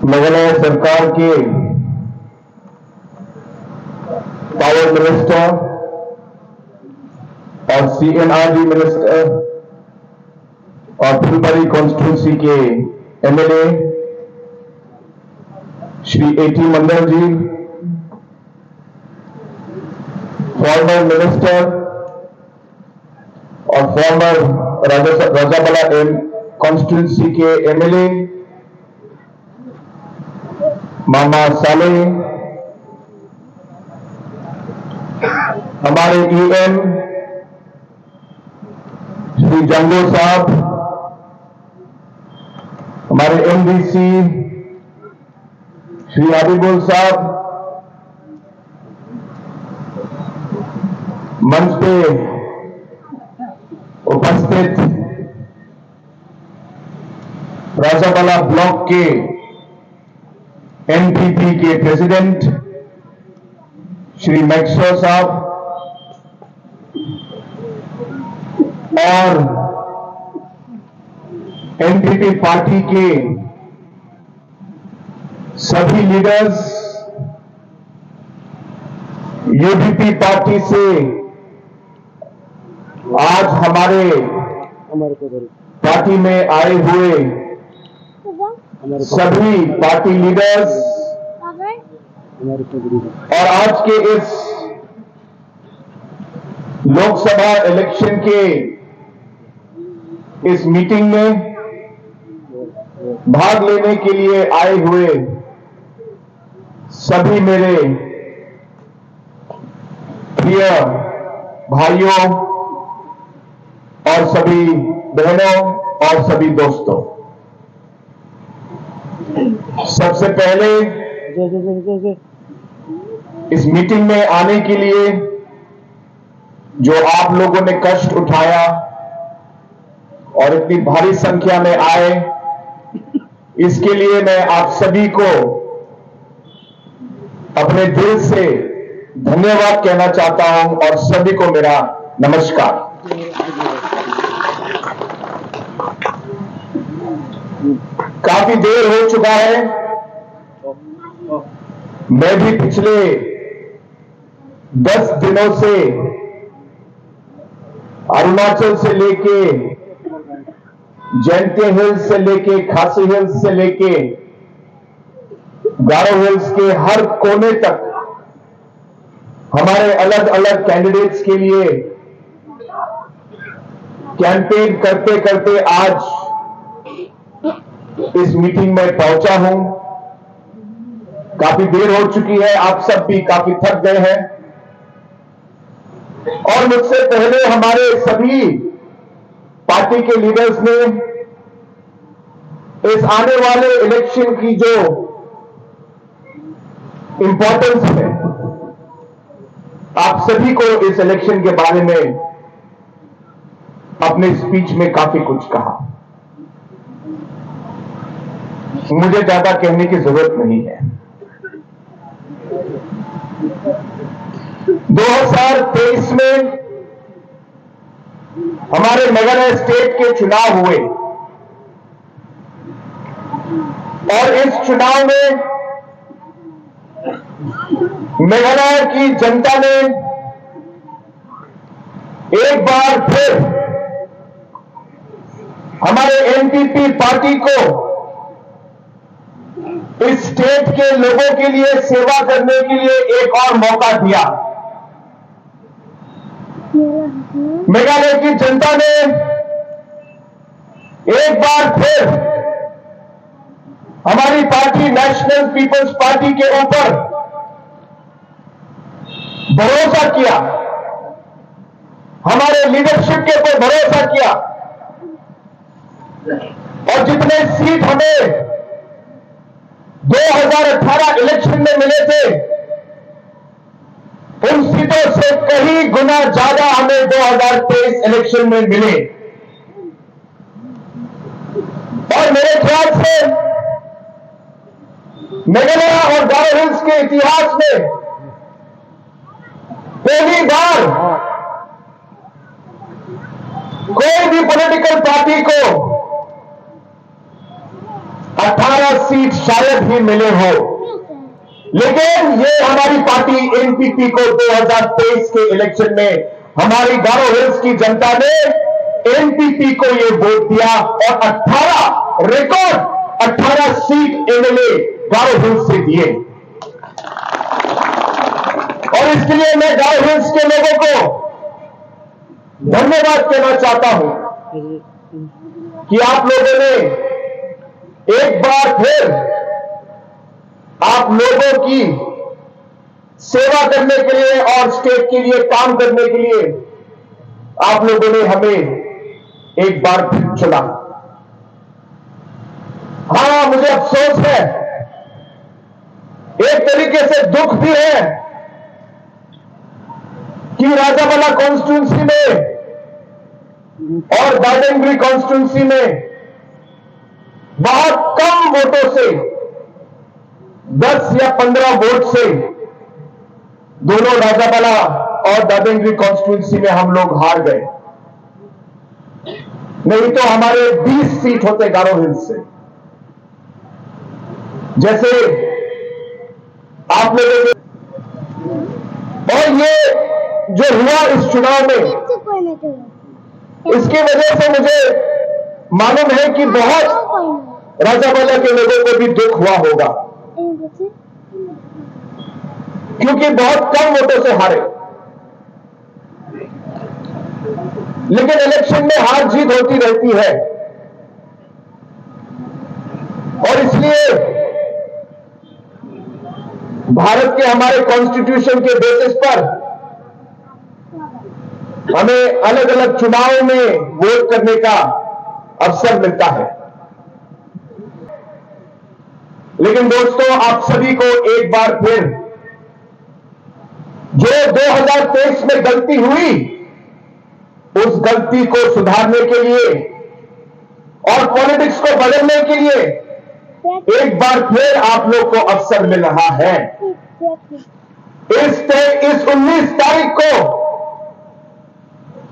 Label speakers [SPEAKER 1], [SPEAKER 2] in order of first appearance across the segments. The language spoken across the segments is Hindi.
[SPEAKER 1] मेघालय सरकार के पावर मिनिस्टर और CNRD मिनिस्टर और फुलबारी कॉन्स्टिट्यूंसी के MLA श्री A.T. मंडल जी, फॉर्मर मिनिस्टर और फॉर्मर राजाबाला कॉन्स्टिट्यूंसी के MLA मामा साले, हमारे EM श्री जंगो साहब, हमारे MDC श्री हबीबुल साहब, मंच पे उपस्थित राजाबाला ब्लॉक के NPP के प्रेसिडेंट श्री मैक्सो साहब और NPP पार्टी के सभी लीडर्स, UDP पार्टी से आज हमारे पार्टी में आए हुए सभी पार्टी लीडर्स और आज के इस लोकसभा इलेक्शन के इस मीटिंग में भाग लेने के लिए आए हुए सभी मेरे प्रिय भाइयों और सभी बहनों और सभी दोस्तों, सबसे पहले इस मीटिंग में आने के लिए जो आप लोगों ने कष्ट उठाया और इतनी भारी संख्या में आए, इसके लिए मैं आप सभी को अपने दिल से धन्यवाद कहना चाहता हूं और सभी को मेरा नमस्कार। काफी देर हो चुका है, मैं भी पिछले 10 दिनों से अरुणाचल से लेके जयंती हिल्स से लेके खासी हिल्स से लेके गारो हिल्स के हर कोने तक हमारे अलग अलग कैंडिडेट्स के लिए कैंपेन करते करते आज इस मीटिंग में पहुंचा हूं। काफी देर हो चुकी है, आप सब भी काफी थक गए हैं और मुझसे पहले हमारे सभी पार्टी के लीडर्स ने इस आने वाले इलेक्शन की जो इंपॉर्टेंस है, आप सभी को इस इलेक्शन के बारे में अपने स्पीच में काफी कुछ कहा। मुझे ज्यादा कहने की जरूरत नहीं है। 2023 में हमारे मेघालय स्टेट के चुनाव हुए और इस चुनाव में मेघालय की जनता ने एक बार फिर हमारे NPP पार्टी को इस स्टेट के लोगों के लिए सेवा करने के लिए एक और मौका दिया। मेघालय की जनता ने एक बार फिर हमारी पार्टी नेशनल पीपल्स पार्टी के ऊपर भरोसा किया, हमारे लीडरशिप के ऊपर भरोसा किया और जितने सीट हमें 2018 इलेक्शन में मिले थे, उन सीटों से कई गुना ज्यादा हमें 2023 इलेक्शन में मिले। और मेरे ख्याल से मेघालय और गारो हिल्स के इतिहास में पहली बार कोई भी पॉलिटिकल पार्टी को 18 18 सीट शायद ही मिले हो, लेकिन ये हमारी पार्टी एनपीपी को 2023 के इलेक्शन में हमारी गारो हिल्स की जनता ने एनपीपी को ये वोट दिया और 18 रिकॉर्ड 18 सीट एमएलए गारो हिल्स से दिए। और इसके लिए मैं गारो हिल्स के लोगों को धन्यवाद कहना चाहता हूं कि आप लोगों ने एक बार फिर आप लोगों की सेवा करने के लिए और स्टेट के लिए काम करने के लिए आप लोगों ने हमें एक बार फिर चुना। हां, मुझे अफसोस है, एक तरीके से दुख भी है कि राजावाला कॉन्स्टिट्यूंसी में और दादनगरी कॉन्स्टिट्यूंसी में बहुत कम वोटों से 10 या 15 वोट से दोनों राजावाला और दादनगरी कॉन्स्टिट्यूंसी में हम लोग हार गए, नहीं तो हमारे 20 सीट होते गारो हिल्स से। जैसे आप लोगों ने, और ये जो हुआ इस चुनाव में, इसकी वजह से मुझे मालूम है कि बहुत राजावाला के लोगों को भी दुख हुआ होगा, क्योंकि बहुत कम वोटों से हारे। लेकिन इलेक्शन में हार जीत होती रहती है और इसलिए भारत के हमारे कॉन्स्टिट्यूशन के बेसिस पर हमें अलग अलग चुनाव में वोट करने का अवसर मिलता है। लेकिन दोस्तों, आप सभी को एक बार फिर जो 2023 में गलती हुई, उस गलती को सुधारने के लिए और पॉलिटिक्स को बदलने के लिए एक बार फिर आप लोग को अवसर मिल रहा है। इस 19 तारीख को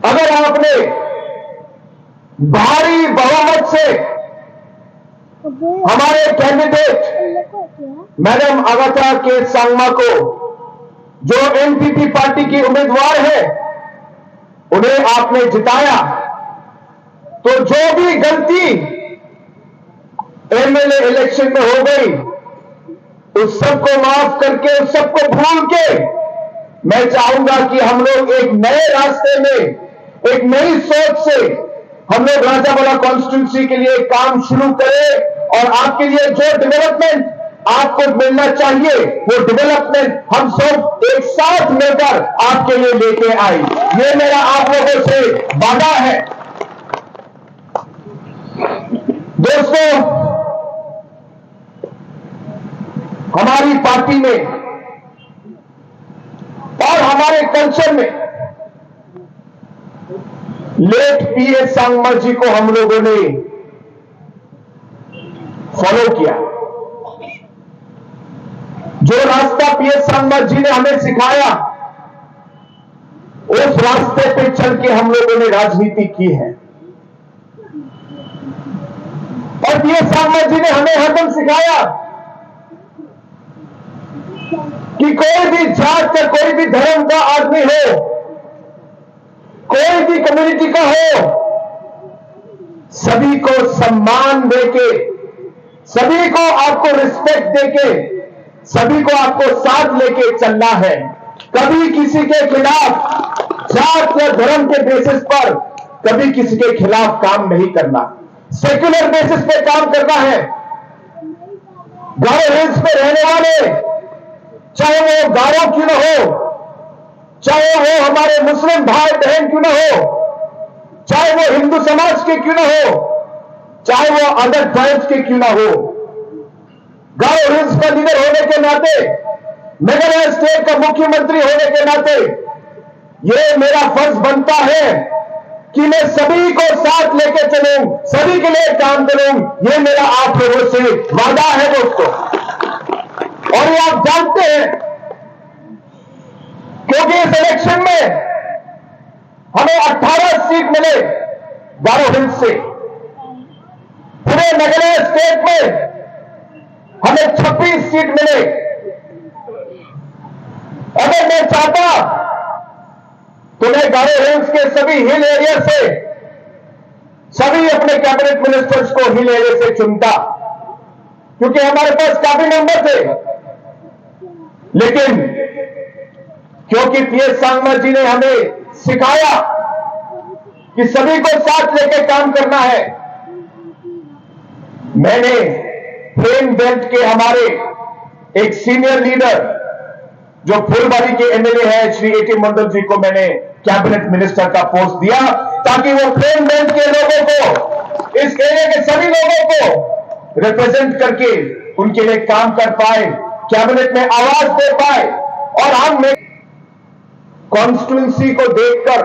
[SPEAKER 1] अगर आपने भारी बहुमत से हमारे कैंडिडेट मैडम अगाथा के सांगमा को, जो एनपीपी पार्टी की उम्मीदवार है, उन्हें आपने जिताया, तो जो भी गलती एमएलए इलेक्शन में हो गई, उस सबको माफ करके, उस सबको भूल के मैं चाहूंगा कि हम लोग एक नए रास्ते में, एक नई सोच से हम लोग राजावाला कॉन्स्टिट्यूंसी के लिए काम शुरू करें और आपके लिए जो डेवलपमेंट आपको मिलना चाहिए, वो डेवलपमेंट हम सब एक साथ मिलकर आपके लिए लेके आए। ये मेरा आप लोगों से वादा है। दोस्तों, हमारी पार्टी में और हमारे कल्चर में लेट पीए सांगमा जी को हम लोगों ने फॉलो किया। जो रास्ता पीए सांगमा जी ने हमें सिखाया, उस रास्ते पे चल के हम लोगों ने राजनीति की है। और पीए सांगमा जी ने हमें हरदम सिखाया कि कोई भी जात का, कोई भी धर्म का आदमी हो, कोई भी कम्युनिटी का हो, सभी को सम्मान देके, सभी को आपको रिस्पेक्ट देके, सभी को आपको साथ लेके चलना है। कभी किसी के खिलाफ जात या धर्म के बेसिस पर कभी किसी के खिलाफ काम नहीं करना, सेक्युलर बेसिस पे काम करना है। गारो हिल्स पे रहने वाले, चाहे वो गारो क्यों न हो, चाहे वो हमारे मुस्लिम भाई बहन क्यों न हो, चाहे वो हिंदू समाज के क्यों न हो, चाहे वो अदर ट्राइब्स के क्यों न हो, गारो हिल्स का लीडर होने के नाते, मेघालय स्टेट का मुख्यमंत्री होने के नाते, ये मेरा फर्ज बनता है कि मैं सभी को साथ लेके चलूं, सभी के लिए काम करूं। ये मेरा आप लोगों से वादा है दोस्तों। और ये आप जानते हैं, क्योंकि इस इलेक्शन में हमें 18 सीट मिले गारो हिल्स से। पूरे मेघालय स्टेट में हमें 26 सीट मिले। अगर मैं चाहता तो मैं गारो हिल्स के सभी हिल एरिया से सभी अपने कैबिनेट मिनिस्टर्स को हिल एरिया से चुनता, क्योंकि हमारे पास काफी मेंबर थे। लेकिन क्योंकि पीएस सांगमा जी ने हमें सिखाया कि सभी को साथ लेकर काम करना है, मैंने प्लेन बेल्ट के हमारे एक सीनियर लीडर जो फुलबारी के एमएलए हैं श्री एटी मंडल जी को मैंने कैबिनेट मिनिस्टर का पोस्ट दिया, ताकि वो प्लेन बेल्ट के लोगों को, इस एरिया के सभी लोगों को रिप्रेजेंट करके उनके लिए काम कर पाए, कैबिनेट में आवाज दे पाए। और हम कॉन्स्टिट्यूंसी को देखकर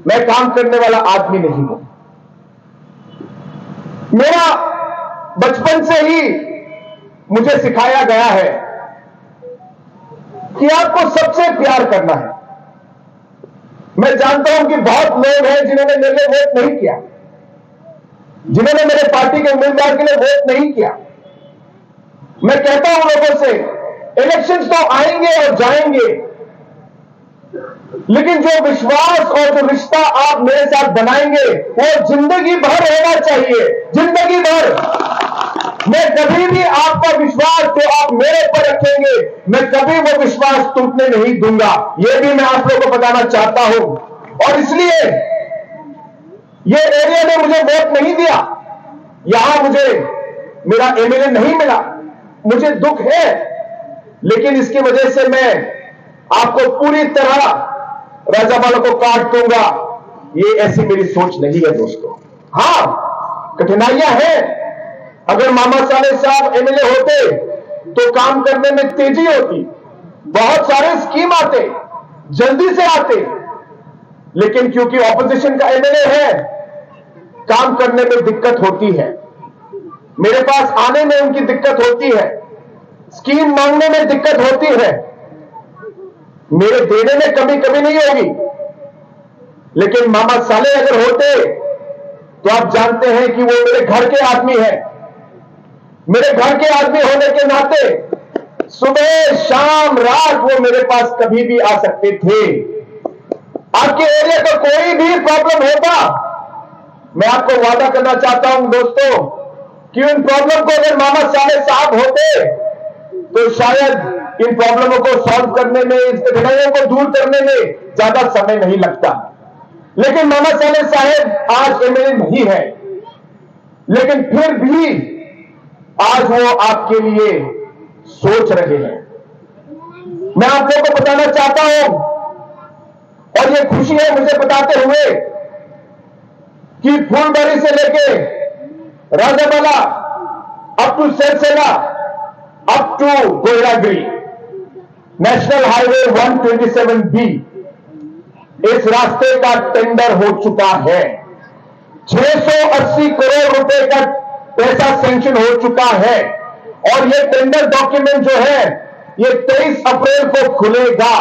[SPEAKER 1] मैं काम करने वाला आदमी नहीं हूं। मेरा बचपन से ही मुझे सिखाया गया है कि आपको सबसे प्यार करना है। मैं जानता हूं कि बहुत लोग हैं जिन्होंने मेरे लिए वोट नहीं किया, जिन्होंने मेरे पार्टी के उम्मीदवार के लिए वोट नहीं किया। मैं कहता हूं लोगों से, इलेक्शंस तो आएंगे और जाएंगे, लेकिन जो विश्वास और जो रिश्ता आप मेरे साथ बनाएंगे वो जिंदगी भर होना चाहिए, जिंदगी भर। मैं कभी भी आपका विश्वास जो आप मेरे पर रखेंगे, मैं कभी वो विश्वास टूटने नहीं दूंगा। यह भी मैं आप लोगों को बताना चाहता हूं। और इसलिए ये एरिया ने मुझे वोट नहीं दिया, यहां मुझे मेरा एमएलए नहीं मिला, मुझे दुख है, लेकिन इसकी वजह से मैं आपको पूरी तरह राजावालों को काट दूंगा, ये ऐसी मेरी सोच नहीं है दोस्तों। हां, कठिनाइयां हैं। अगर मामा साले साहब एमएलए होते तो काम करने में तेजी होती, बहुत सारे स्कीम आते, जल्दी से आते, लेकिन क्योंकि ऑपोजिशन का एमएलए है, काम करने में दिक्कत होती है, मेरे पास आने में उनकी दिक्कत होती है, स्कीम मांगने में दिक्कत होती है, मेरे देने में कभी कभी नहीं होगी। लेकिन मामा साले अगर होते तो आप जानते हैं कि वो मेरे घर के आदमी हैं। मेरे घर के आदमी होने के नाते सुबह शाम रात वो मेरे पास कभी भी आ सकते थे। आपके एरिया का कोई भी प्रॉब्लम होता, मैं आपको वादा करना चाहता हूं दोस्तों कि उन प्रॉब्लम को अगर मामा साले साहब होते तो शायद इन प्रॉब्लमों को सॉल्व करने में, इस कठिनाइयों को दूर करने में ज्यादा समय नहीं लगता। लेकिन मामा साले साहब आज एमएलए नहीं है, लेकिन फिर भी आज वो आपके लिए सोच रहे हैं। मैं आप लोगों को बताना चाहता हूं, और ये खुशी है मुझे बताते हुए कि फूलबारी से लेके Rajawala up to Sersela up to Koyalagiri national highway 127B, इस रास्ते का टेंडर हो चुका है। 680 करोड़ रुपए का पैसा सैंक्शन हो चुका है, और ये टेंडर डॉक्यूमेंट जो है ये 23 अप्रैल को खुलेगा।